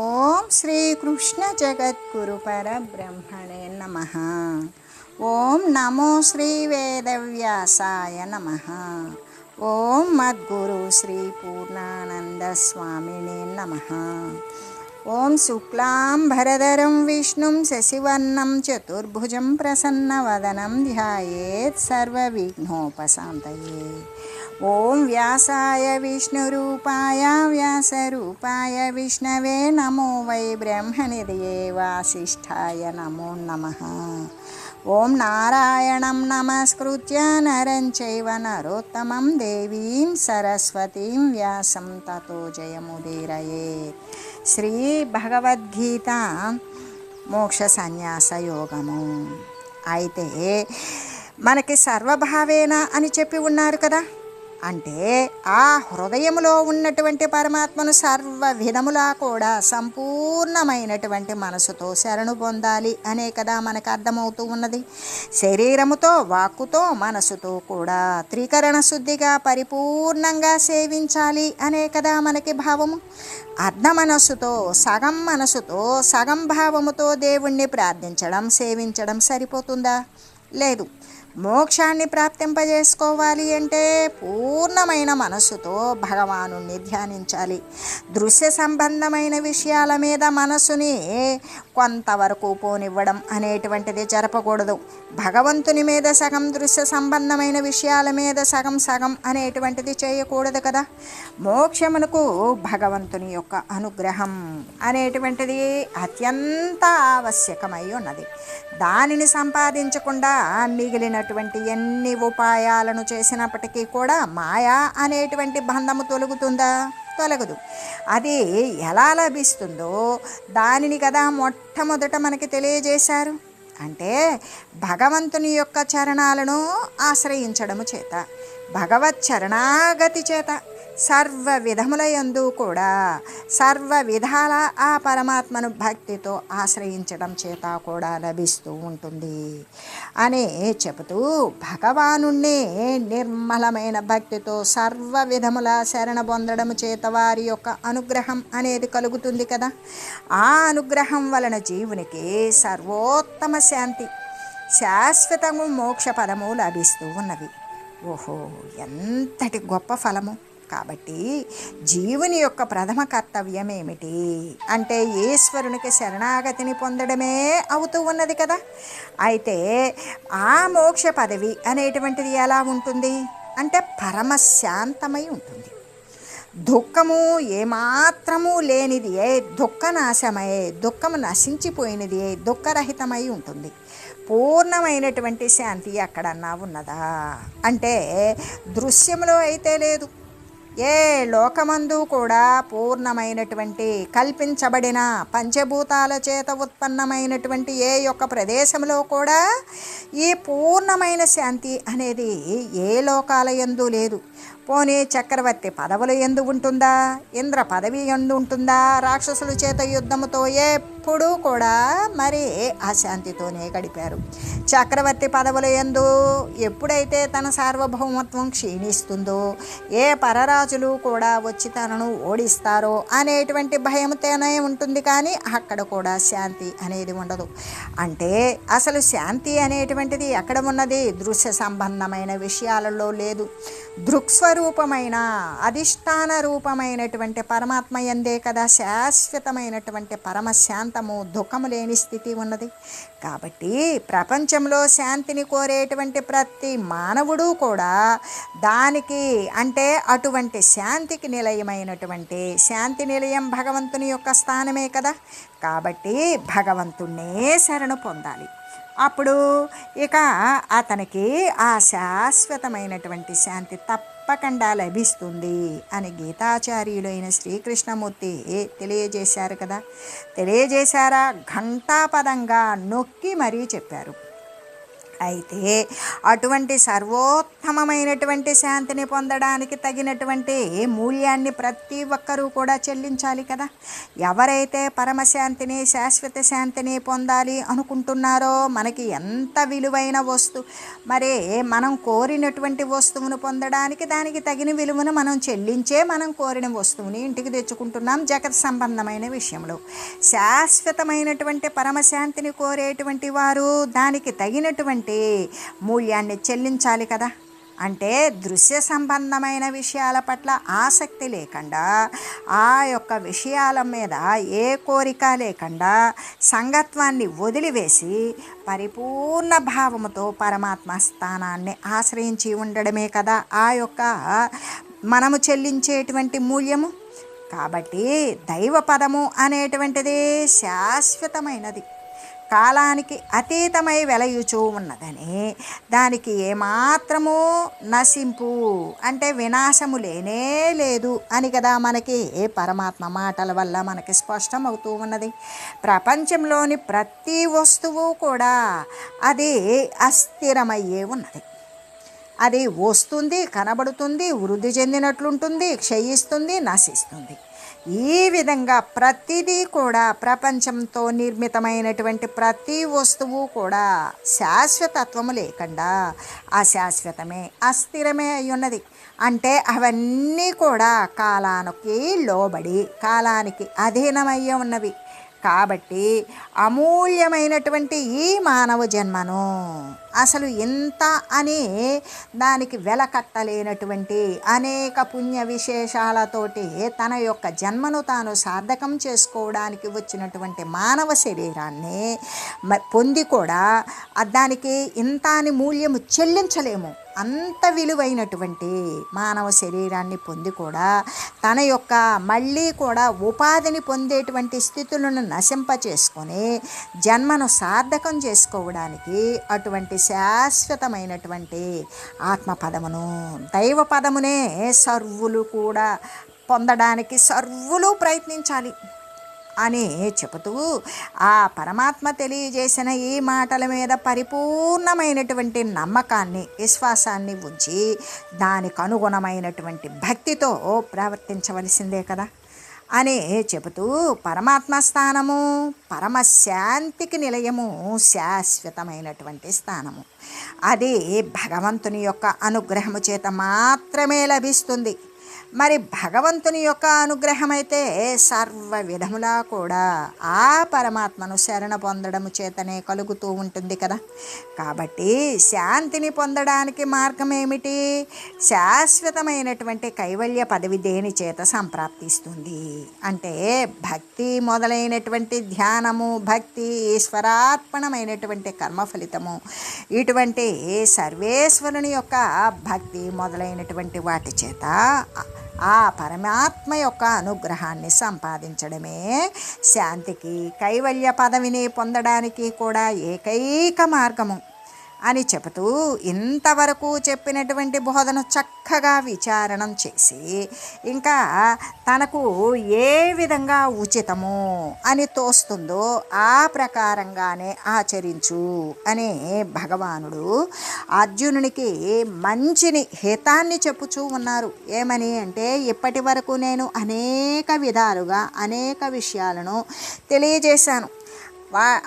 ఓం శ్రీ కృష్ణ జగద్గురు పరబ్రహ్మణే నమః. ఓం నమో శ్రీ వేదవ్యాసాయ నమః. ఓం మద్గురు శ్రీ పూర్ణానంద స్వామినే నమః. ఓం శుక్లాం భరధరం విష్ణుం శశివర్ణం చతుర్భుజం ప్రసన్నవదనం ధ్యాయేత్ సర్వవిఘ్నోపశాంతయే. ఓం వ్యాసాయ విష్ణురూపాయ వ్యాసరూపాయ విష్ణవే నమో వై బ్రహ్మనిధయే వాసిష్ఠాయ నమో నమః. ఓం నారాయణం నమస్కృత్య నరం చైవ నరోత్తమం దేవీం సరస్వతీం వ్యాసం తతో జయముదీరయేత్. శ్రీ భగవద్గీత మోక్ష సన్యాస యోగము. అయితే మనకి సర్వభావేన అని చెప్పి ఉన్నారు కదా, అంటే ఆ హృదయములో ఉన్నటువంటి పరమాత్మను సర్వ విధములా కూడా సంపూర్ణమైనటువంటి మనసుతో శరణు పొందాలి అనే కదా మనకు అర్థమవుతూ ఉన్నది. శరీరముతో వాక్కుతో మనసుతో కూడా త్రికరణ శుద్ధిగా పరిపూర్ణంగా సేవించాలి అనే కదా మనకి భావము. అర్ధ మనసుతో సగం భావముతో దేవుణ్ణి ప్రార్థించడం సేవించడం సరిపోతుందా? లేదు. మోక్షాన్ని ప్రాప్తింపజేసుకోవాలి అంటే పూర్ణమైన మనస్సుతో భగవాను ధ్యానించాలి. దృశ్య సంబంధమైన విషయాల మీద మనసుని కొంతవరకు పోనివ్వడం అనేటువంటిది జరపకూడదు. భగవంతుని మీద సగం, దృశ్య సంబంధమైన విషయాల మీద సగం అనేటువంటిది చేయకూడదు కదా. మోక్షమునకు భగవంతుని యొక్క అనుగ్రహం అనేటువంటిది అత్యంత ఆవశ్యకమై ఉన్నది. దానిని సంపాదించకుండా మిగిలినటువంటి ఎన్ని ఉపాయాలను చేసినప్పటికీ కూడా మాయా అనేటువంటి బంధము తొలగుతుందా? తొలగదు. అది ఎలా లభిస్తుందో దానిని కదా మొట్టమొదట మనకి తెలియజేశారు. అంటే భగవంతుని యొక్క చరణాలను ఆశ్రయించడము చేత, భగవత్ చరణాగతి చేత సర్వ విధములయందు కూడా సర్వ విధాల ఆ పరమాత్మను భక్తితో ఆశ్రయించడం చేత కూడా లభిస్తూ ఉంటుంది అని చెబుతూ, భగవానుణ్ణి నిర్మలమైన భక్తితో సర్వ విధముల శరణ పొందడం చేత వారి యొక్క అనుగ్రహం అనేది కలుగుతుంది కదా. ఆ అనుగ్రహం వలన జీవునికి సర్వోత్తమ శాంతి, శాశ్వతము మోక్ష పదము లభిస్తూ ఉన్నవి. ఓహో, ఎంతటి గొప్ప ఫలము! కాబట్టి జీవుని యొక్క ప్రథమ కర్తవ్యం ఏమిటి అంటే ఈశ్వరునికి శరణాగతిని పొందడమే అవుతూ ఉన్నది కదా. అయితే ఆ మోక్ష పదవి అనేటువంటిది ఎలా ఉంటుంది అంటే పరమశాంతమై ఉంటుంది. దుఃఖము ఏమాత్రము లేనిది, దుఃఖనాశమై, దుఃఖము నశించిపోయినది, దుఃఖరహితమై ఉంటుంది. పూర్ణమైనటువంటి శాంతి ఎక్కడన్నా ఉన్నదా అంటే దృశ్యంలో అయితే లేదు. ఏ లోకమందు కూడా పూర్ణమైనటువంటి కల్పించబడిన పంచభూతాల చేత ఉత్పన్నమైనటువంటి ఏ యొక్క ప్రదేశంలో కూడా ఈ పూర్ణమైన శాంతి అనేది ఏ లోకాల యందు లేదు. పోనీ చక్రవర్తి పదవుల యందు ఉంటుందా? ఇంద్ర పదవి యందు ఉంటుందా? రాక్షసుల చేత యుద్ధముతో ఎప్పుడూ కూడా మరి ఆ శాంతితోనే గడిపారు. చక్రవర్తి పదవుల యందు ఎప్పుడైతే తన సార్వభౌమత్వం క్షీణిస్తుందో, ఏ పరరాజులు కూడా వచ్చి తనను ఓడిస్తారో అనేటువంటి భయంతోనే ఉంటుంది, కానీ అక్కడ కూడా శాంతి అనేది ఉండదు. అంటే అసలు శాంతి అనేటువంటిది ఎక్కడ ఉన్నది? దృశ్య సంబంధమైన విషయాలలో లేదు. దృక్స్వరూపమైన అధిష్టాన రూపమైనటువంటి పరమాత్మ యందే కదా శాశ్వతమైనటువంటి పరమశాంతము, దుఃఖము లేని స్థితి ఉన్నది. కాబట్టి ప్రపంచంలో శాంతిని కోరేటువంటి ప్రతి మానవుడు కూడా దానికి అంటే అటువంటి శాంతికి నిలయమైనటువంటి శాంతి నిలయం భగవంతుని యొక్క స్థానమే కదా. కాబట్టి భగవంతుణ్ణే శరణు పొందాలి. అప్పుడు ఇక అతనికి ఆ శాశ్వతమైనటువంటి శాంతి తప్పకుండా లభిస్తుంది అని గీతాచార్యులైన శ్రీకృష్ణమూర్తి తెలియజేశారు కదా. తెలియజేశారా? ఘంటాపదంగా నొక్కి మరీ చెప్పారు. అయితే అటువంటి సర్వోత్తమమైనటువంటి శాంతిని పొందడానికి తగినటువంటి మూల్యాన్ని ప్రతి ఒక్కరూ కూడా చెల్లించాలి కదా. ఎవరైతే పరమశాంతిని, శాశ్వత శాంతిని పొందాలి అనుకుంటున్నారో, మనకి ఎంత విలువైన మరి మనం కోరినటువంటి వస్తువును పొందడానికి దానికి తగిన విలువను మనం చెల్లించే మనం కోరిన వస్తువుని ఇంటికి తెచ్చుకుంటున్నాం. జగత్ సంబంధమైన విషయంలో శాశ్వతమైనటువంటి పరమశాంతిని కోరేటువంటి వారు దానికి తగినటువంటి మూల్యాన్ని చెల్లించాలి కదా. అంటే దృశ్య సంబంధమైన విషయాల పట్ల ఆసక్తి లేకుండా, ఆ యొక్క విషయాల మీద ఏ కోరిక లేకుండా సంగత్వాన్ని వదిలివేసి పరిపూర్ణ భావముతో పరమాత్మ స్థానాన్ని ఆశ్రయించి ఉండడమే కదా ఆ యొక్క మనము చెల్లించేటువంటి మూల్యము. కాబట్టి దైవ పదము అనేటువంటిది శాశ్వతమైనది, కాలానికి అతీతమై వెలయుచూ ఉన్నదని, దానికి ఏమాత్రము నశింపు అంటే వినాశము లేనే లేదు అని కదా మనకి పరమాత్మ మాటల వల్ల మనకి స్పష్టమవుతూ ఉన్నది. ప్రపంచంలోని ప్రతి వస్తువు కూడా అది అస్థిరమయ్యే ఉన్నది. అది వస్తుంది, కనబడుతుంది, వృద్ధి చెందినట్లుంటుంది, క్షయిస్తుంది, నశిస్తుంది. ఈ విధంగా ప్రతిదీ కూడా ప్రపంచంతో నిర్మితమైనటువంటి ప్రతి వస్తువు కూడా శాశ్వతత్వము లేకుండా అశాశ్వతమే, అస్థిరమే అయి ఉన్నది. అంటే అవన్నీ కూడా కాలానికి లోబడి కాలానికి అధీనమయ్యే ఉన్నవి. కాబట్టి అమూల్యమైనటువంటి ఈ మానవ జన్మను అసలు ఎంత అని దానికి వెలకట్టలేనటువంటి అనేక పుణ్య విశేషాలతోటి తన యొక్క జన్మను తాను సార్థకం చేసుకోవడానికి వచ్చినటువంటి మానవ శరీరాన్ని పొంది కూడా దానికి ఇంత అని మూల్యము చెల్లించలేము. అంత విలువైనటువంటి మానవ శరీరాన్ని పొంది కూడా తన యొక్క మళ్ళీ కూడా ఉపాధిని పొందేటువంటి స్థితులను నశింపచేసుకొని జన్మను సార్థకం చేసుకోవడానికి అటువంటి శాశ్వతమైనటువంటి ఆత్మపదమును, దైవ పదమునే సర్వులు కూడా పొందడానికి సర్వులు ప్రయత్నించాలి అని చెబుతూ ఆ పరమాత్మ తెలియజేసిన ఈ మాటల మీద పరిపూర్ణమైనటువంటి నమ్మకాన్ని, విశ్వాసాన్ని ఉంచి దానికి అనుగుణమైనటువంటి భక్తితో ప్రవర్తించవలసిందే కదా అని చెబుతూ, పరమాత్మ స్థానము పరమశాంతికి నిలయము, శాశ్వతమైనటువంటి స్థానము. అది భగవంతుని యొక్క అనుగ్రహము చేత మాత్రమే లభిస్తుంది. మరి భగవంతుని యొక్క అనుగ్రహం అయితే సర్వ విధములా కూడా ఆ పరమాత్మను శరణ పొందడము చేతనే కలుగుతూ ఉంటుంది కదా. కాబట్టి శాంతిని పొందడానికి మార్గం ఏమిటి? శాశ్వతమైనటువంటి కైవల్య పదవి దేని చేత సంప్రాప్తిస్తుంది అంటే భక్తి మొదలైనటువంటి ధ్యానము, భక్తి ఈశ్వరార్పణమైనటువంటి కర్మ ఫలితము, ఇటువంటి సర్వేశ్వరుని యొక్క భక్తి మొదలైనటువంటి వాటి చేత ఆ పరమాత్మ యొక్క అనుగ్రహాన్ని సంపాదించడమే శాంతికి, కైవల్య పదవిని పొందడానికి కూడా ఏకైక మార్గము అని చెబుతూ ఇంతవరకు చెప్పినటువంటి బోధన చక్కగా విచారణం చేసి ఇంకా తనకు ఏ విధంగా ఉచితము అని తోస్తుందో ఆ ప్రకారంగానే ఆచరించు అనే భగవానుడు అర్జునునికి మంచిని హితాన్ని చెప్పుచూ ఉన్నారు. ఏమని అంటే, ఇప్పటి వరకు నేను అనేక విధాలుగా అనేక విషయాలను తెలియజేశాను.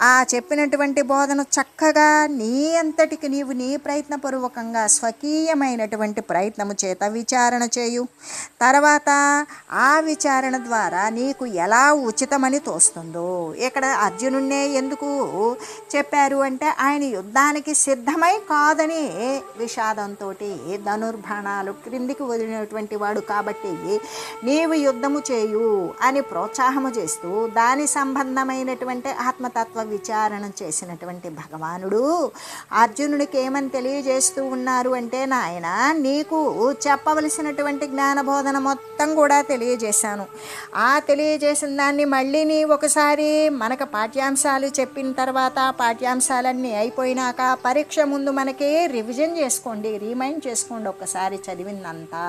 ఆ చెప్పినటువంటి బోధన చక్కగా నీ అంతటికి నీవు నీ ప్రయత్నపూర్వకంగా స్వకీయమైనటువంటి ప్రయత్నము చేత విచారణ చేయు. తర్వాత ఆ విచారణ ద్వారా నీకు ఎలా ఉచితమని తోస్తుందో, ఇక్కడ అర్జునున్నే ఎందుకు చెప్పారు అంటే ఆయన యుద్ధానికి సిద్ధమై కాదని విషాదంతో ధనుర్బాణాలు క్రిందికి వదిలినటువంటి వాడు కాబట్టి నీవు యుద్ధము చేయు అని ప్రోత్సాహము చేస్తూ దాని సంబంధమైనటువంటి ఆత్మతత్వ విచారణ చేసినటువంటి భగవానుడు అర్జునుడికి ఏమని తెలియజేస్తూ ఉన్నారు అంటే, నాయన నీకు చెప్పవలసినటువంటి జ్ఞానబోధన మొత్తం కూడా తెలియజేశాను. ఆ తెలియజేసిన దాన్ని మళ్ళీ నీ ఒకసారి మనకు పాఠ్యాంశాలు చెప్పిన తర్వాత పాఠ్యాంశాలన్నీ అయిపోయినాక పరీక్ష ముందు మనకి రివిజన్ చేసుకోండి, రిమైండ్ చేసుకోండి ఒక్కసారి చదివిందంతా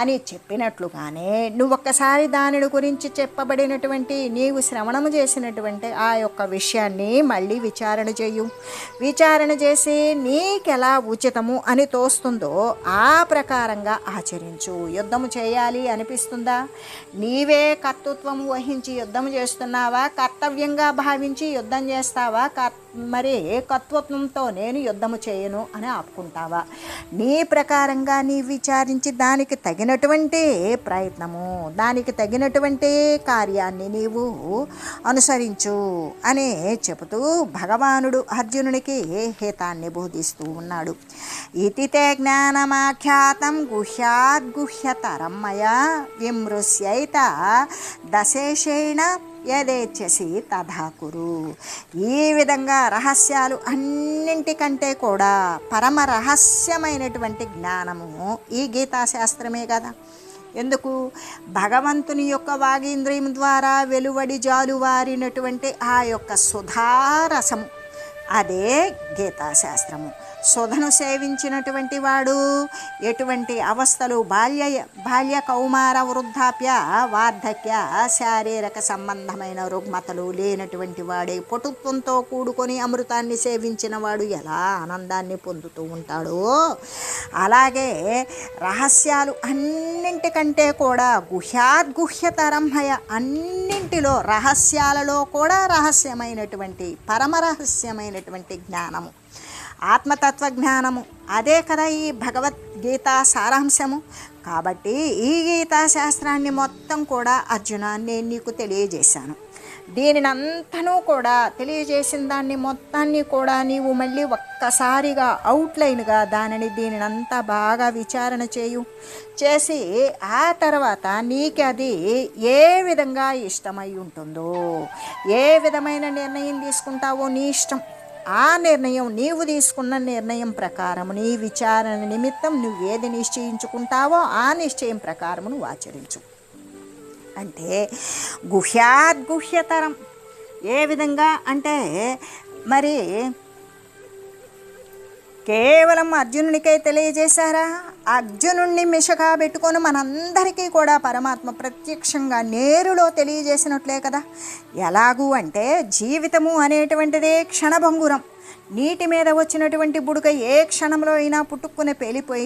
అని చెప్పినట్లుగానే నువ్వు ఒక్కసారి దాని గురించి చెప్పబడినటువంటి నీవు శ్రవణము చేసినటువంటి ఆ యొక్క విషయాన్ని మళ్ళీ విచారణ చేయు. విచారణ చేసి నీకెలా ఉచితము అని తోస్తుందో ఆ ప్రకారంగా ఆచరించు. యుద్ధము చేయాలి అనిపిస్తుందా? నీవే కర్తృత్వము వహించి యుద్ధం చేస్తున్నావా? కర్తవ్యంగా భావించి యుద్ధం చేస్తావా? మరి కర్తృత్వంతో నేను యుద్ధము చేయను అని ఆపుకుంటావా? నీ ప్రకారంగా నీ విచారించి దానికి తగినటువంటి ప్రయత్నము, దానికి తగినటువంటి కార్యాన్ని నీవు అనుసరించు అని చెబుతూ భగవానుడు అర్జునునికి హితాన్ని బోధిస్తూ ఉన్నాడు. ఇతి తే జ్ఞానమాఖ్యాతం గుహ్యాద్గుహ్యతరం మయా విమృశ్యైత దశేషేణ యదేచ్ఛసి తథా కురు. ఈ విధంగా రహస్యాలు అన్నింటికంటే కూడా పరమ రహస్యమైనటువంటి జ్ఞానము ఈ గీతాశాస్త్రమే కదా. ఎందుకు? భగవంతుని యొక్క వాగీంద్రియం ద్వారా వెలువడి జాలువారినటువంటి ఆ యొక్క సుధారసము, అదే గీతాశాస్త్రము. సుధను సేవించినటువంటి వాడు ఎటువంటి అవస్థలు, బాల్య కౌమార వృద్ధాప్య వార్ధక్య శారీరక సంబంధమైన రుగ్మతలు లేనటువంటి వాడే పటుత్వంతో కూడుకొని అమృతాన్ని సేవించిన వాడు ఎలా ఆనందాన్ని పొందుతూ ఉంటాడో, అలాగే రహస్యాలు అన్నింటికంటే కూడా గుహ్యాద్గుహ్యతరంహయ, అన్నింటిలో రహస్యాలలో కూడా రహస్యమైనటువంటి పరమ రహస్యమైనటువంటి జ్ఞానము, ఆత్మతత్వ జ్ఞానము, అదే కదా ఈ భగవద్గీత సారాంశము. కాబట్టి ఈ గీతాశాస్త్రాన్ని మొత్తం కూడా అర్జున నేను నీకు తెలియజేశాను. దీనినంతనూ కూడా తెలియజేసిన దాన్ని మొత్తాన్ని కూడా నీవు మళ్ళీ ఒక్కసారిగా అవుట్లైన్గా దీనినంతా బాగా విచారణ చేసి ఆ తర్వాత నీకు అది ఏ విధంగా ఇష్టమై ఉంటుందో, ఏ విధమైన నిర్ణయం తీసుకుంటావో నీ ఇష్టం. ఆ నిర్ణయం, నీవు తీసుకున్న నిర్ణయం ప్రకారం నీ విచారణ నిమిత్తం నువ్వేది నిశ్చయించుకుంటావో ఆ నిశ్చయం ప్రకారం నువ్వు ఆచరించు. అంటే గుహ్యాద్గుహ్యతరం ఏ విధంగా అంటే మరి కేవలం అర్జునునికై తెలియజేశారా? అర్జునుడిని మిషగా పెట్టుకొని మనందరికీ కూడా పరమాత్మ ప్రత్యక్షంగా నేరులో తెలియజేసినట్లే కదా. ఎలాగూ అంటే జీవితము అనేటువంటిదే క్షణభంగురం. నీటి మీద వచ్చినటువంటి బుడగ ఏ క్షణంలో అయినా పుట్టుక్కుని పేలిపోయి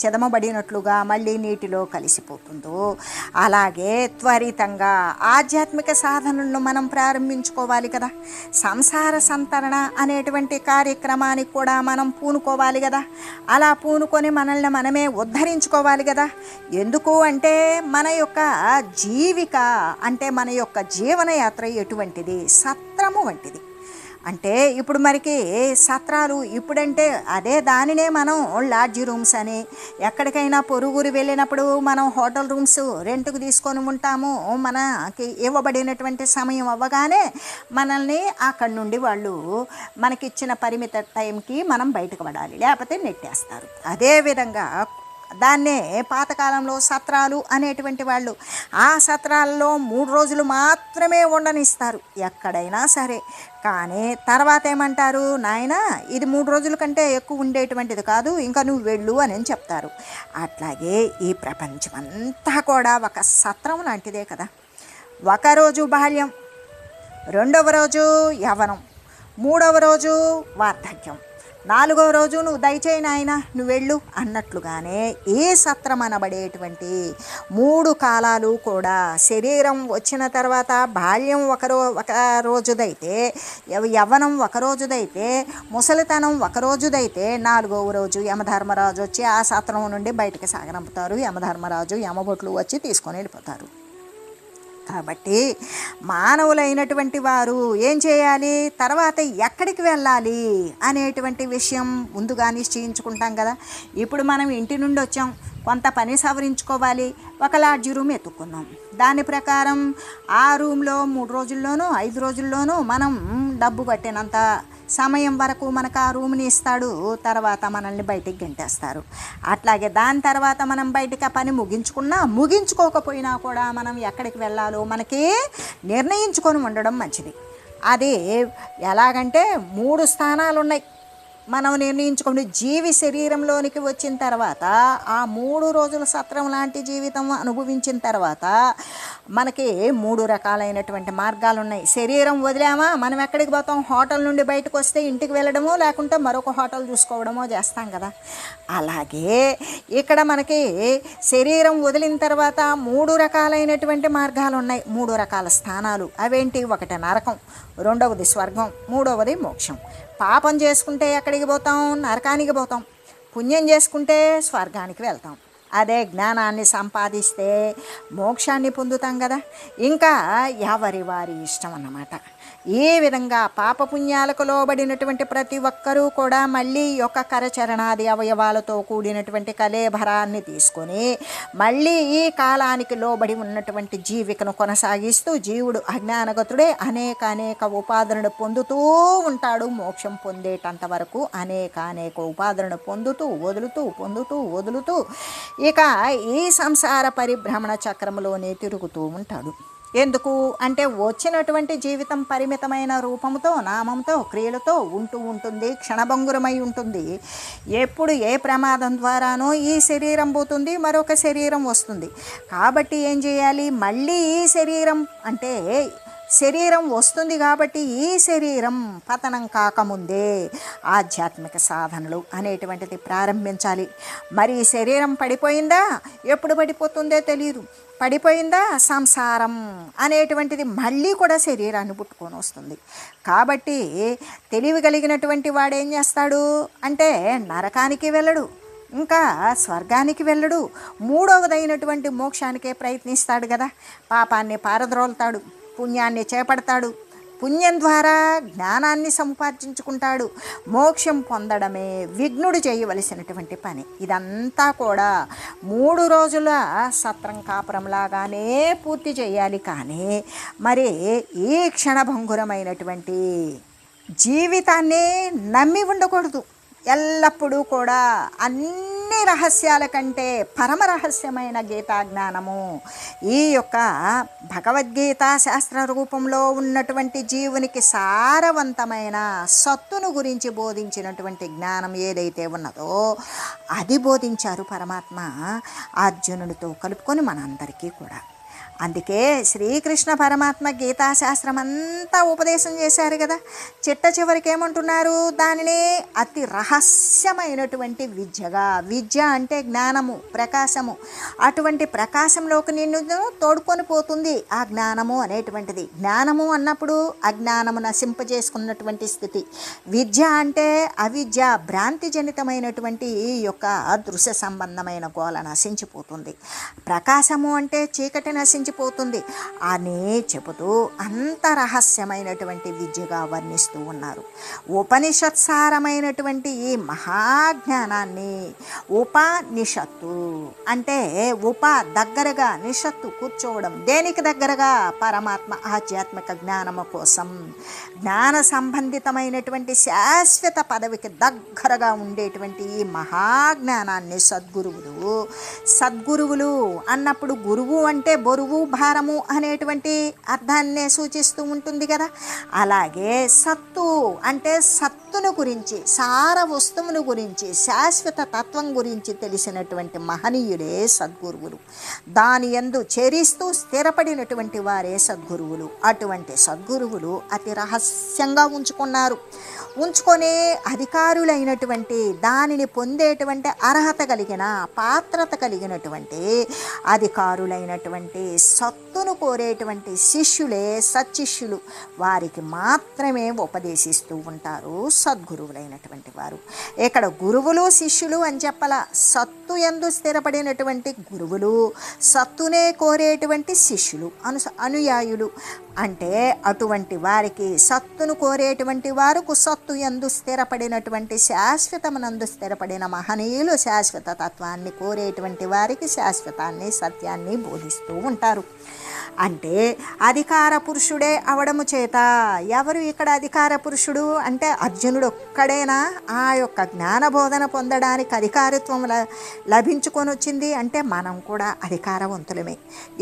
చెదమబడినట్లుగా మళ్ళీ నీటిలో కలిసిపోతుందో, అలాగే త్వరితంగా ఆధ్యాత్మిక సాధనలను మనం ప్రారంభించుకోవాలి కదా. సంసార సంతరణ అనేటువంటి కార్యక్రమానికి కూడా మనం పూనుకోవాలి కదా. అలా పూనుకొని మనల్ని మనమే ఉద్ధరించుకోవాలి కదా. ఎందుకు అంటే మన యొక్క జీవిక అంటే మన యొక్క జీవనయాత్ర ఎటువంటిది? సత్రము వంటిది. అంటే ఇప్పుడు మనకి సత్రాలు ఇప్పుడంటే అదే దానినే మనం లాడ్జి రూమ్స్ అని, ఎక్కడికైనా పొరుగురు వెళ్ళినప్పుడు మనం హోటల్ రూమ్స్ రెంట్కు తీసుకొని ఉంటాము. మనకి ఇవ్వబడినటువంటి సమయం అవ్వగానే మనల్ని అక్కడి నుండి వాళ్ళు మనకిచ్చిన పరిమిత టైంకి మనం బయటకు పడాలి, లేకపోతే నెట్టేస్తారు. అదేవిధంగా దాన్నే పాతకాలంలో సత్రాలు అనేటువంటి వాళ్ళు ఆ సత్రాల్లో 3 రోజులు మాత్రమే ఉండనిస్తారు ఎక్కడైనా సరే. కానీ తర్వాత ఏమంటారు, నాయనా ఇది 3 రోజుల కంటే ఎక్కువ ఉండేటువంటిది కాదు, ఇంకా నువ్వు వెళ్ళు అని చెప్తారు. అట్లాగే ఈ ప్రపంచమంతా కూడా ఒక సత్రం లాంటిదే కదా. ఒకరోజు బాల్యం, రెండవ రోజు యవ్వనం, మూడవ రోజు వార్ధక్యం, 4వ రోజు నువ్వు దయచేయి నాయన నువ్వు వెళ్ళు అన్నట్లుగానే ఈ సత్రం అనబడేటువంటి 3 కాలాలు కూడా శరీరం వచ్చిన తర్వాత బాల్యం ఒక రోజుదైతే, యవ్వనం ఒక రోజుదైతే, ముసలితనం ఒక రోజుదైతే, 4వ రోజు యమధర్మరాజు వచ్చి ఆ సత్రం నుండి బయటకు సాగనంపుతారు. యమధర్మరాజు యమబొట్లు వచ్చి తీసుకొని వెళ్ళిపోతారు. కాబట్టి మానవులైనటువంటి వారు ఏం చేయాలి, తర్వాత ఎక్కడికి వెళ్ళాలి అనేటువంటి విషయం ముందుగా నిశ్చయించుకుంటాం కదా. ఇప్పుడు మనం ఇంటి నుండి వచ్చాం, కొంత పని సవరించుకోవాలి, ఒక లాడ్జి రూమ్ ఎత్తుక్కున్నాం. దాని ప్రకారం ఆ రూమ్లో 3 రోజుల్లోనూ 5 రోజుల్లోనూ మనం డబ్బు కట్టినంత సమయం వరకు మనకు ఆ రూమ్ని ఇస్తాడు. తర్వాత మనల్ని బయటికి గెంటేస్తారు. అట్లాగే దాని తర్వాత మనం బయటికి ఆ పని ముగించుకోకపోయినా కూడా మనం ఎక్కడికి వెళ్ళాలో మనకి నిర్ణయించుకొని ఉండడం మంచిది. అది ఎలాగంటే 3 స్థానాలు ఉన్నాయి. మనం నిర్ణయించుకోండి. జీవి శరీరంలోనికి వచ్చిన తర్వాత ఆ 3 రోజుల సత్రం లాంటి జీవితం అనుభవించిన తర్వాత మనకి 3 రకాలైనటువంటి మార్గాలు ఉన్నాయి. శరీరం వదిలామా మనం ఎక్కడికి పోతాం? హోటల్ నుండి బయటకు వస్తే ఇంటికి వెళ్ళడమో లేకుంటే మరొక హోటల్ చూసుకోవడమో చేస్తాం కదా. అలాగే ఇక్కడ మనకి శరీరం వదిలిన తర్వాత 3 రకాలైనటువంటి మార్గాలు ఉన్నాయి, 3 రకాల స్థానాలు. అవేంటి? ఒకటి నరకం, రెండవది స్వర్గం, మూడవది మోక్షం. పాపం చేసుకుంటే ఎక్కడికి పోతాం? నరకానికి పోతాం. పుణ్యం చేసుకుంటే స్వర్గానికి వెళ్తాం. అదే జ్ఞానాన్ని సంపాదిస్తే మోక్షాన్ని పొందుతాం కదా. ఇంకా ఎవరి వారి ఇష్టం అన్నమాట. ఈ విధంగా పాపపుణ్యాలకు లోబడినటువంటి ప్రతి ఒక్కరూ కూడా మళ్ళీ యొక్క కరచరణాది అవయవాలతో కూడినటువంటి కళేభరాన్ని తీసుకొని మళ్ళీ ఈ కాలానికి లోబడి ఉన్నటువంటి జీవికను కొనసాగిస్తూ జీవుడు అజ్ఞానగతుడే అనేక ఉపాధులను పొందుతూ ఉంటాడు. మోక్షం పొందేటంత వరకు అనేక ఉపాధులను పొందుతూ వదులుతూ ఇక ఈ సంసార పరిభ్రమణ చక్రంలోనే తిరుగుతూ ఉంటాడు. ఎందుకు అంటే వచ్చినటువంటి జీవితం పరిమితమైన రూపంతో, నామంతో, క్రియలతో ఉంటుంది, క్షణభంగురమై ఉంటుంది. ఎప్పుడు ఏ ప్రమాదం ద్వారానో ఈ శరీరం పోతుంది, మరొక శరీరం వస్తుంది. కాబట్టి ఏం చేయాలి? మళ్ళీ ఈ శరీరం అంటే శరీరం వస్తుంది కాబట్టి ఈ శరీరం పతనం కాకముందే ఆధ్యాత్మిక సాధనలు అనేటువంటిది ప్రారంభించాలి. మరి ఈ శరీరం పడిపోయిందా? ఎప్పుడు పడిపోతుందో తెలియదు. పడిపోయిందా? సంసారం అనేటువంటిది మళ్ళీ కూడా శరీరాన్ని పుట్టుకొని వస్తుంది. కాబట్టి తెలివి కలిగినటువంటి వాడు ఏం చేస్తాడు అంటే నరకానికి వెళ్ళడు, ఇంకా స్వర్గానికి వెళ్ళడు, మూడవదైనటువంటి మోక్షానికే ప్రయత్నిస్తాడు కదా. పాపాన్ని పారద్రోలుతాడు, పుణ్యాన్ని చేపడతాడు, పుణ్యం ద్వారా జ్ఞానాన్ని సంపాదించుకుంటాడు. మోక్షం పొందడమే విఘ్నుడు చేయవలసినటువంటి పని. ఇదంతా కూడా 3 రోజుల సత్రం కాపురంలాగానే పూర్తి చేయాలి. కానీ మరి ఈ క్షణభంగురమైనటువంటి జీవితాన్ని నమ్మి ఉండకూడదు. ఎల్లప్పుడూ కూడా అన్ని రహస్యాల కంటే పరమ రహస్యమైన గీతా జ్ఞానము, ఈ యొక్క భగవద్గీత శాస్త్ర రూపంలో ఉన్నటువంటి జీవునికి సారవంతమైన సత్తును గురించి బోధించినటువంటి జ్ఞానం ఏదైతే ఉన్నదో అది బోధించారు పరమాత్మ అర్జునుడితో కలుపుకొని మనందరికీ కూడా. అందుకే శ్రీకృష్ణ పరమాత్మ గీతాశాస్త్రం అంతా ఉపదేశం చేశారు కదా. చిట్ట చివరికి ఏమంటున్నారు? దానిని అతి రహస్యమైనటువంటి విద్యగా, విద్య అంటే జ్ఞానము, ప్రకాశము, అటువంటి ప్రకాశంలోకి నిన్ను తోడుకొని పోతుంది ఆ జ్ఞానము అనేటువంటిది. జ్ఞానము అన్నప్పుడు అజ్ఞానము నశింపజేసుకున్నటువంటి స్థితి. విద్య అంటే అవిద్య, భ్రాంతి జనితమైనటువంటి ఈ యొక్క దృశ్య సంబంధమైన గోల నశించిపోతుంది. ప్రకాశము అంటే చీకటి నశించిపోతుంది అని చెబుతూ అంత రహస్యమైనటువంటి విద్యగా వర్ణిస్తూ ఉన్నారు. ఉపనిషత్సారమైనటువంటి ఈ మహాజ్ఞానాన్ని ఉపనిషత్తు అంటే దగ్గరగా, నిషత్తు కూర్చోవడం. దేనికి దగ్గరగా? పరమాత్మ ఆధ్యాత్మిక జ్ఞానము కోసం, జ్ఞాన సంబంధితమైనటువంటి శాశ్వత పదవికి దగ్గరగా ఉండేటువంటి ఈ మహాజ్ఞానాన్ని సద్గురువులు అన్నప్పుడు గురువు అంటే బరువు, భారము అనేటువంటి అర్థాన్నే సూచిస్తూ ఉంటుంది కదా. అలాగే సత్తు అంటే సత్తును గురించి, సార వస్తువును గురించి, శాశ్వత తత్వం గురించి తెలిసినటువంటి మహనీయులే సద్గురువులు. దాని యందు చేరిస్తూ స్థిరపడినటువంటి వారే సద్గురువులు. అటువంటి సద్గురువులు అతి రహస్యంగా ఉంచుకొని అధికారులైనటువంటి, దానిని పొందేటువంటి అర్హత కలిగిన, పాత్రత కలిగినటువంటి అధికారులైనటువంటి సత్తును కోరేటువంటి శిష్యులే సచ్చిష్యులు. వారికి మాత్రమే ఉపదేశిస్తూ ఉంటారు సద్గురువులైనటువంటి వారు. ఇక్కడ గురువులు శిష్యులు అని చెప్పాల. సత్తు యందు స్థిరపడినటువంటి గురువులు, సత్తునే కోరేటువంటి శిష్యులు, అనుయాయులు. అంటే అటువంటి వారికి, సత్తును కోరేటువంటి వారికి సత్తు యందు స్థిరపడినటువంటి, శాశ్వతమునందు స్థిరపడిన మహనీయులు శాశ్వత తత్వాన్ని కోరేటువంటి వారికి శాశ్వతాన్ని, సత్యాన్ని బోధిస్తూ ఉంటారు. అంటే అధికార పురుషుడే అవడము చేత, ఎవరు ఇక్కడ అధికార పురుషుడు అంటే అర్జునుడు ఒక్కడేనా ఆ యొక్క జ్ఞానబోధన పొందడానికి అధికారిత్వం లభించుకొని వచ్చింది? అంటే మనం కూడా అధికారవంతులమే.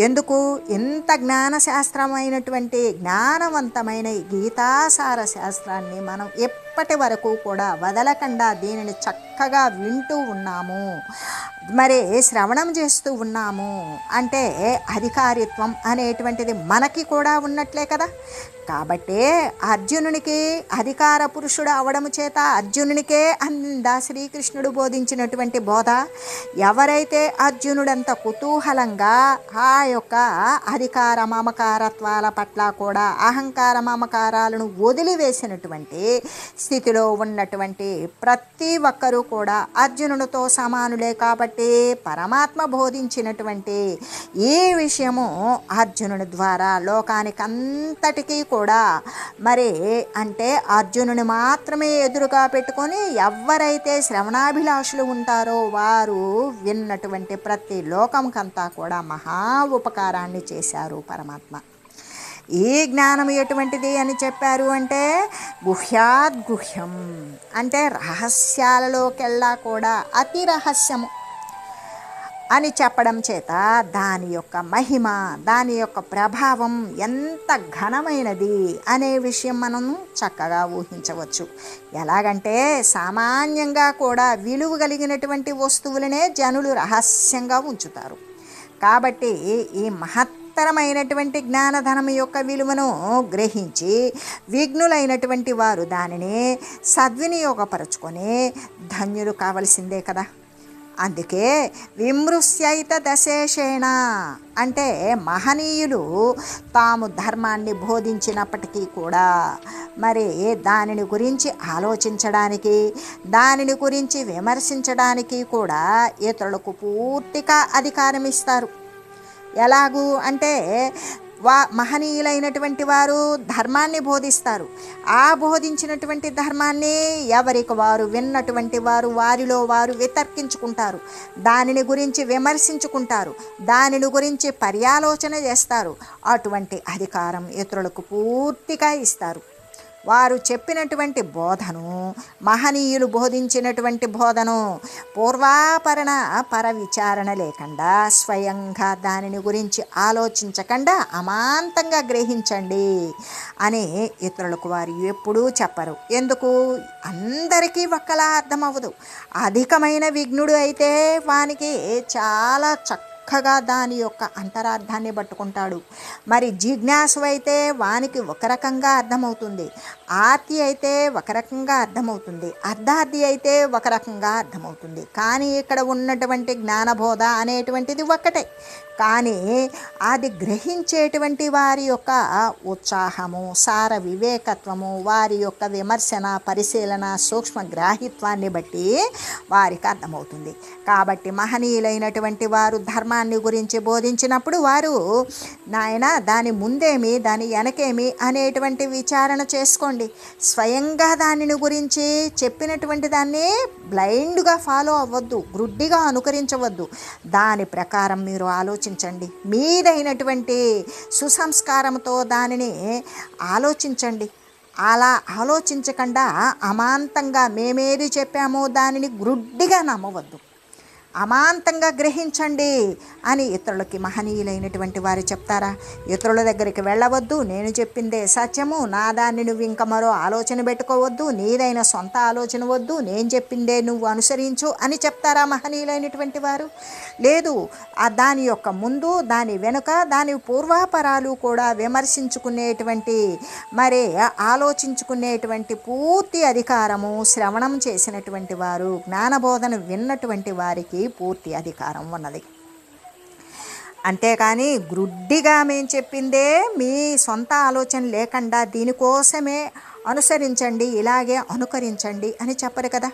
ఎందుకు? ఇంత జ్ఞానశాస్త్రమైనటువంటి జ్ఞానవంతమైన ఈ గీతాసార శాస్త్రాన్ని మనం ఇప్పటి వరకు కూడా వదలకుండా దీనిని చక్కగా వింటూ ఉన్నాము, మరి శ్రవణం చేస్తూ ఉన్నాము అంటే అధికారిత్వం అనేటువంటిది మనకి కూడా ఉన్నట్లే కదా. కాబట్టే అర్జునునికి అధికార పురుషుడు అవడము చేత అర్జునునికే అందా శ్రీకృష్ణుడు బోధించినటువంటి బోధ. ఎవరైతే అర్జునుడంత కుతూహలంగా ఆ యొక్క అధికార మమకారత్వాల పట్ల కూడా అహంకార మమకారాలను వదిలివేసినటువంటి స్థితిలో ఉన్నటువంటి ప్రతి ఒక్కరూ కూడా అర్జునుడితో సమానులే. కాబట్టి పరమాత్మ బోధించినటువంటి ఈ విషయము అర్జునుడి ద్వారా లోకానికి అంతటికీ కూడా మరి అంటే అర్జునుని మాత్రమే ఎదురుగా పెట్టుకొని ఎవరైతే శ్రవణాభిలాషులు ఉంటారో వారు విన్నటువంటి ప్రతి లోకంకంతా కూడా మహా ఉపకారాన్ని చేశారు పరమాత్మ. ఈ జ్ఞానం ఎటువంటిది అని చెప్పారు అంటే గుహ్యాద్గుహ్యం అంటే రహస్యాలలోకెల్లా కూడా అతి రహస్యము అని చెప్పడం చేత దాని యొక్క మహిమ, దాని యొక్క ప్రభావం ఎంత ఘనమైనది అనే విషయం మనం చక్కగా ఊహించవచ్చు. ఎలాగంటే సామాన్యంగా కూడా విలువ కలిగినటువంటి వస్తువులనే జనులు రహస్యంగా ఉంచుతారు. కాబట్టి ఈ మహత్తరమైనటువంటి జ్ఞానధనం యొక్క విలువను గ్రహించి విఘ్నులైనటువంటి వారు దానిని సద్వినియోగపరచుకొని ధన్యులు కావలసిందే కదా. అందుకే విమృశ్యైత దశేషేణ అంటే మహనీయులు తాము ధర్మాన్ని బోధించినప్పటికీ కూడా మరి దానిని గురించి ఆలోచించడానికి, దానిని గురించి విమర్శించడానికి కూడా ఇతరులకు పూర్తిగా అధికారం ఇస్తారు. ఎలాగూ అంటే మహనీయులైనటువంటి వారు ధర్మాన్ని బోధిస్తారు. ఆ బోధించినటువంటి ధర్మాన్ని ఎవరికి వారు విన్నటువంటి వారు వారిలో వారు వితర్కించుకుంటారు, దానిని గురించి విమర్శించుకుంటారు, దానిని గురించి పర్యాలోచన చేస్తారు. అటువంటి అధికారం ఇతరులకు పూర్తిగా ఇస్తారు. వారు చెప్పినటువంటి బోధను, మహనీయులు బోధించినటువంటి బోధను పూర్వాపరణ పరవిచారణ లేకుండా స్వయంగా దానిని గురించి ఆలోచించకుండా అమాంతంగా గ్రహించండి అని ఇతరులకు వారు ఎప్పుడూ చెప్పరు. ఎందుకు? అందరికీ ఒక్కలా అర్థమవ్వదు. అధికమైన విఘ్నుడు అయితే వానికి చాలా చక్కగా దాని యొక్క అంతరార్థాన్ని పట్టుకుంటాడు. మరి జిజ్ఞాసు అయితే వానికి ఒక రకంగా అర్థమవుతుంది, ఆర్తి అయితే ఒక రకంగా అర్థమవుతుంది, అర్ధార్థి అయితే ఒక రకంగా అర్థమవుతుంది. కానీ ఇక్కడ ఉన్నటువంటి జ్ఞానబోధ అనేటువంటిది ఒక్కటే. కానీ అది గ్రహించేటువంటి వారి యొక్క ఉత్సాహము, సార వివేకత్వము, వారి యొక్క విమర్శన, పరిశీలన, సూక్ష్మ గ్రాహిత్వాన్ని బట్టి వారికి అర్థమవుతుంది. కాబట్టి మహనీయులైనటువంటి వారు ధర్మాన్ని గురించి బోధించినప్పుడు వారు నాయన దాని ముందేమి దాని వెనకేమి అనేటువంటి విచారణ చేసుకోండి. స్వయంగా దానిని గురించి చెప్పినటువంటి దాన్ని బ్లైండ్గా ఫాలో అవ్వద్దు, గ్రుడ్డిగా అనుకరించవద్దు. దాని ప్రకారం మీరు ఆలోచించండి. మీదైనటువంటి సుసంస్కారంతో దానిని ఆలోచించండి. అలా ఆలోచించకుండా అమాంతంగా మేమేది చెప్పామో దానిని గ్రుడ్డిగా నమ్మవద్దు, అమాంతంగా గ్రహించండి అని ఇతరులకి మహనీయులైనటువంటి వారు చెప్తారా? ఇతరుల దగ్గరికి వెళ్ళవద్దు, నేను చెప్పిందే సత్యము, నా దాన్ని నువ్వు ఇంకా మరో ఆలోచన పెట్టుకోవద్దు, నీదైన సొంత ఆలోచన వద్దు, నేను చెప్పిందే నువ్వు అనుసరించు అని చెప్తారా మహనీయులైనటువంటి వారు? లేదు. దాని యొక్క ముందు, దాని వెనుక, దాని పూర్వాపరాలు కూడా విమర్శించుకునేటువంటి మరి ఆలోచించుకునేటువంటి పూర్తి అధికారము శ్రవణం చేసినటువంటి వారు, జ్ఞానబోధన విన్నటువంటి వారికి పూర్తి అధికారం ఉన్నది. అంతేకాని గ్రుడ్డిగా మేము చెప్పిందే మీ సొంత ఆలోచన లేకుండా దీనికోసమే అనుసరించండి, ఇలాగే అనుకరించండి అని చెప్పరు కదా.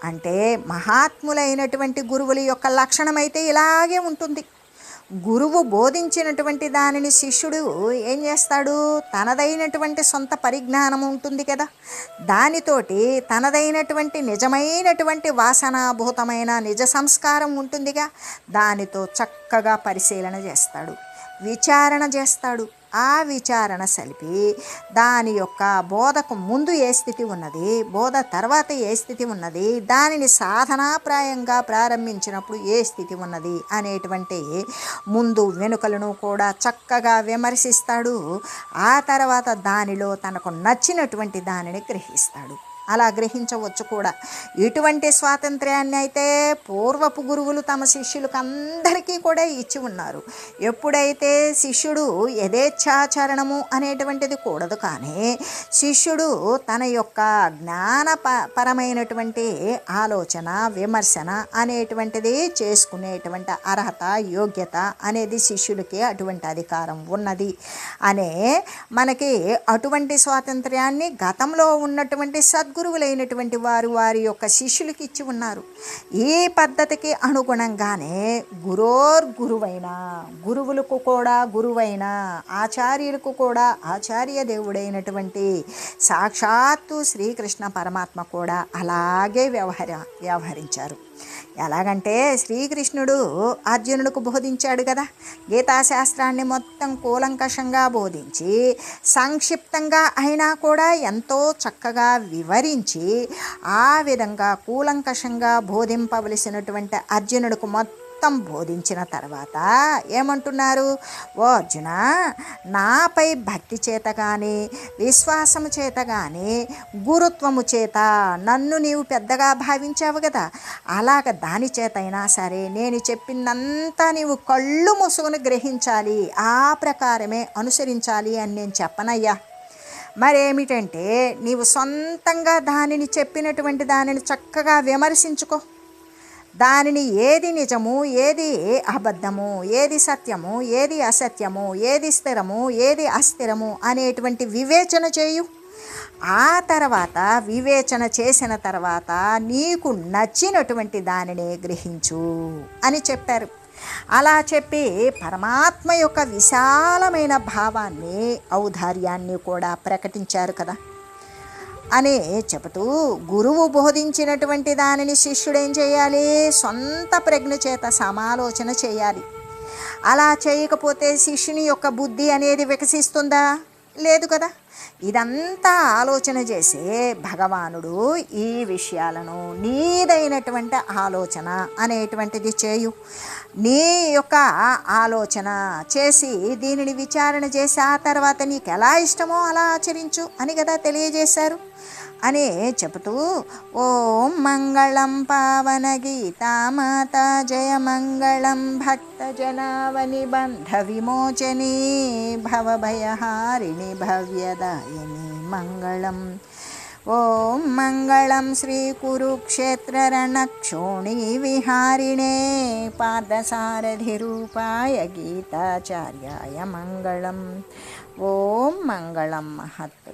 అంటే మహాత్ములైనటువంటి గురువుల యొక్క లక్షణమైతే ఇలాగే ఉంటుంది. గురువు బోధించినటువంటి దానిని శిష్యుడు ఏం చేస్తాడు? తనదైనటువంటి సొంత పరిజ్ఞానం ఉంటుంది కదా, దానితోటి తనదైనటువంటి నిజమైనటువంటి వాసనాభూతమైన నిజ సంస్కారం ఉంటుందిగా, దానితో చక్కగా పరిశీలన చేస్తాడు, విచారణ చేస్తాడు. ఆ విచారణ సలిపి దాని యొక్క బోధకు ముందు ఏ స్థితి ఉన్నది, బోధ తర్వాత ఏ స్థితి ఉన్నది, దానిని సాధనాప్రాయంగా ప్రారంభించినప్పుడు ఏ స్థితి ఉన్నది అనేటువంటి ముందు వెనుకలను కూడా చక్కగా విమర్శిస్తాడు. ఆ తర్వాత దానిలో తనకు నచ్చినటువంటి దానిని గ్రహిస్తాడు. అలా గ్రహించవచ్చు కూడా. ఇటువంటి స్వాతంత్ర్యాన్ని అయితే పూర్వపు గురువులు తమ శిష్యులకు అందరికీ కూడా ఇచ్చి ఉన్నారు. ఎప్పుడైతే శిష్యుడు యథేచ్ఛాచరణము అనేటువంటిది కూడదు, కానీ శిష్యుడు తన యొక్క జ్ఞానపరమైనటువంటి ఆలోచన విమర్శన అనేటువంటిది చేసుకునేటువంటి అర్హత యోగ్యత అనేది శిష్యుడికి అటువంటి అధికారం ఉన్నది అనే మనకి అటువంటి స్వాతంత్ర్యాన్ని గతంలో ఉన్నటువంటి సద్గురువులైనటువంటి వారు వారి యొక్క శిష్యులకి ఇచ్చి ఉన్నారు. ఈ పద్ధతికి అనుగుణంగానే గురువైన గురువులకు కూడా గురువైన ఆచార్యులకు కూడా ఆచార్య దేవుడైనటువంటి సాక్షాత్తు శ్రీకృష్ణ పరమాత్మ కూడా అలాగే వ్యవహరించారు. ఎలాగంటే శ్రీకృష్ణుడు అర్జునుడికి బోధించాడు కదా, గీతాశాస్త్రాన్ని మొత్తం కూలంకషంగా బోధించి సంక్షిప్తంగా అయినా కూడా ఎంతో చక్కగా వివరించి ఆ విధంగా కూలంకషంగా బోధింపవలసినటువంటి అర్జునుడికి మొత్తం బోధించిన తర్వాత ఏమంటున్నారు, ఓ అర్జున, నాపై భక్తి చేత కానీ విశ్వాసము చేత కానీ గురుత్వము చేత నన్ను నీవు పెద్దగా భావించావు కదా, అలాగ దాని చేత అయినా సరే నేను చెప్పిందంతా నీవు కళ్ళు మూసుకొని గ్రహించాలి, ఆ ప్రకారమే అనుసరించాలి అని నేను చెప్పనయ్యా. మరేమిటంటే నీవు సొంతంగా దానిని చెప్పినటువంటి దానిని చక్కగా విమర్శించుకో. దానిని ఏది నిజము, ఏది అబద్ధము, ఏది సత్యము, ఏది అసత్యము, ఏది స్థిరము, ఏది అస్థిరము అనేటువంటి వివేచన చేయు. ఆ తర్వాత వివేచన చేసిన తర్వాత నీకు నచ్చినటువంటి దానిని గ్రహించు అని చెప్పారు. అలా చెప్పి పరమాత్మ యొక్క విశాలమైన భావాన్ని ఔదార్యాన్ని కూడా ప్రకటించారు కదా అని చెబుతూ, గురువు బోధించినటువంటి దానిని శిష్యుడేం చేయాలి, సొంత ప్రజ్ఞ చేత సమాలోచన చేయాలి. అలా చేయకపోతే శిష్యుని యొక్క బుద్ధి అనేది వికసిస్తుందా? లేదు కదా. ఇదంతా ఆలోచన చేసే భగవానుడు ఈ విషయాలను నీదైనటువంటి ఆలోచన అనేటువంటిది చేయు, నీ యొక్క ఆలోచన చేసి దీనిని విచారణ చేసి ఆ తర్వాత నీకు ఎలా ఇష్టమో అలా ఆచరించు అని కదా తెలియజేశారు అని చెబుతూ, ఓం మంగళం పావన గీతామాత జయ మంగళం భక్త జనావని బంధ విమోచనీ భవభయహారిణి భవ్యదాయిని మంగళం. ఓం మంగళం శ్రీ కురుక్షేత్ర రణక్షోణి విహారిణే పార్థసారథి రూపాయ గీతాచార్యాయ మంగళం. ఓం మంగళం మహత్.